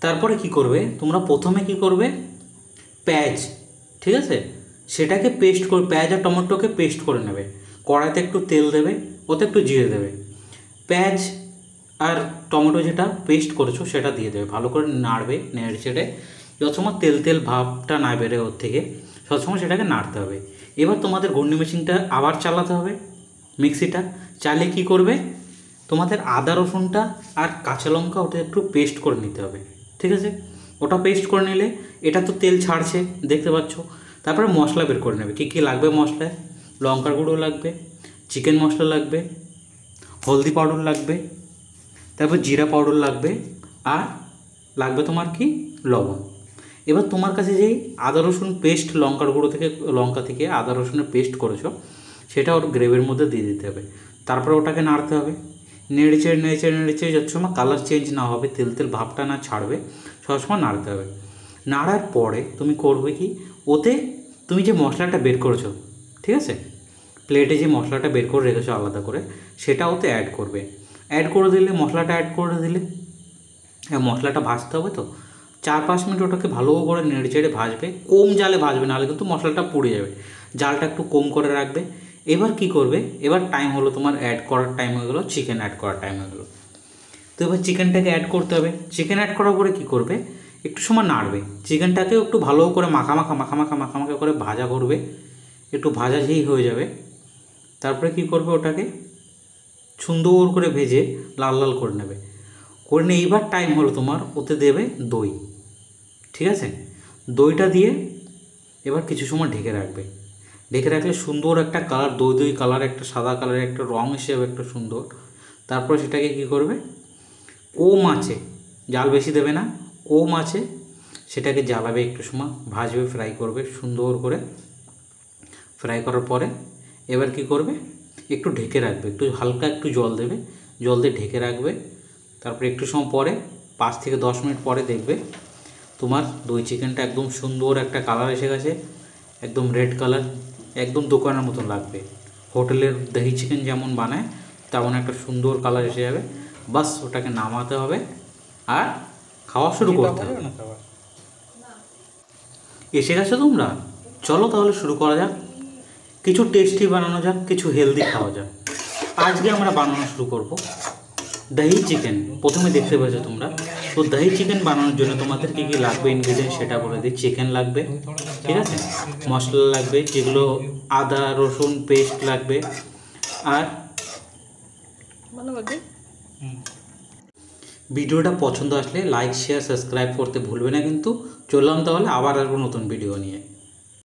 তারপরে কি করবে তোমরা, প্রথমে কি করবে, পেঁয়াজ, ঠিক আছে, সেটাকে পেস্ট করে, পেঁয়াজ আর টমেটোকে পেস্ট করে নেবে। কড়াইতে একটু তেল দেবে, ওতে একটু জিরে দেবে, পেঁয়াজ আর টমেটো যেটা পেস্ট করেছো সেটা দিয়ে দেবে, ভালো করে নাড়বে, নেড়ে চেড়ে যত সময় তেল তেল ভাবটা না বেরোয় ওর থেকে সবসময় সেটাকে নাড়তে হবে। এবার তোমাদের ঘূর্ণি মেশিনটা আবার চালাতে হবে, মিক্সিটা চালিয়ে কী করবে, তোমাদের আদা রসুনটা আর কাঁচা লঙ্কা ওটা একটু পেস্ট করে নিতে হবে, ঠিক আছে। ওটা পেস্ট করে নিলে এটা তো তেল ছাড়ছে দেখতে পাচ্ছ। তারপরে মশলা বের করে নেবে, কী কী লাগবে মশলায়, লঙ্কার গুঁড়ো লাগবে, চিকেন মশলা লাগবে, হলদি পাউডার লাগবে, তারপর জিরা পাউডার লাগবে, আর লাগবে তোমার কি, লবণ। এবার তোমার কাছে যেই আদা রসুন পেস্ট, লঙ্কার গুঁড়ো থেকে, লঙ্কা থেকে আদা রসুনের পেস্ট করেছো সেটা ওর গ্রেভির মধ্যে দিয়ে দিতে হবে। তারপরে ওটাকে নাড়তে হবে, নেড়েচেড়ে নেড়েচেড়ে নেড়েচেড়ে যত সময় কালার চেঞ্জ না হবে, তেল তেল ভাবটা না ছাড়বে, সবসময় নাড়তে হবে। নাড়ার পরে তুমি করবে কি, ওতে তুমি যে মশলাটা বের করেছো, ঠিক আছে, প্লেটে যে মশলাটা বের করে রেখেছো আলাদা করে, সেটা ওতে অ্যাড করবে। অ্যাড করে দিলে, মশলাটা অ্যাড করে দিলে, মশলাটা ভাজতে হবে তো 4-5 মিনিট ওটাকে ভালো করে নেড়ে চেড়ে ভাজবে, কম জালে ভাজবে, নাহলে কিন্তু মশলাটা পুড়ে যাবে, জালটা একটু কম করে রাখবে। এবার কি করবে, এবার টাইম হলো তোমার অ্যাড করার টাইম হয়ে গেলো, চিকেন অ্যাড করার টাইম হয়ে গেলো। তো এবার চিকেনটাকে অ্যাড করতে হবে। চিকেন অ্যাড করার পরে কী করবে, একটু সময় নাড়বে, চিকেনটাকেও একটু ভালো করে মাখা করে ভাজা করবে, একটু ভাজা যেই হয়ে যাবে তারপরে কি করবে, ওটাকে সুন্দর করে ভেজে লাল লাল করে নেবে, করে নিয়ে এইবার টাইম হলো তোমার, ওতে দেবে দই, ঠিক আছে। দইটা দিয়ে এবার কিছু সময় ঢেকে রাখবে, ঢেকে রাখলে সুন্দর একটা কালার, দই দই কালার, একটা সাদা কালারের একটা রঙ হিসেবে একটা সুন্দর। তারপরে সেটাকে কী করবে, কম আঁচে, জাল বেশি দেবে না, কম আঁচে সেটাকে জ্বালাবে, একটু সময় ভাজবে, ফ্রাই করবে সুন্দর করে। ফ্রাই করার পরে এবার কি করবে, একটু ঢেকে রাখবে, একটু হালকা একটু জল দেবে, জল দিয়ে ঢেকে রাখবে। তারপরে একটু সময় পরে 5 থেকে 10 মিনিট পরে দেখবে তোমার দই চিকেনটা একদম সুন্দর একটা কালার এসে গেছে, একদম রেড কালার, একদম দোকানের মতন লাগবে, হোটেলের দহি চিকেন যেমন বানায় তেমন একটা সুন্দর কালার এসে যাবে। বাস ওটাকে নামাতে হবে আর খাওয়া শুরু করতে হবে। এসে গেছো তোমরা, চলো তাহলে শুরু করা যাক, কিছু টেস্টি বানানো যাক, কিছু হেলদি খাওয়া যাক। আজকে আমরা বানানো শুরু করব দহি চিকেন। প্রথমে দেখতে পেয়েছো তোমরা, তো দহি চিকেন বানানোর জন্য তোমাদের কী কী লাগবে ইনগ্রিডিয়েন্ট সেটা বলে দিই। চিকেন লাগবে, ঠিক আছে, মশলা লাগবে যেগুলো আদা রসুন পেস্ট লাগবে, আর ভিডিওটা পছন্দ আসলে লাইক শেয়ার সাবস্ক্রাইব করতে ভুলবে না কিন্তু। চললাম তাহলে, আবার আসবো নতুন ভিডিও নিয়ে।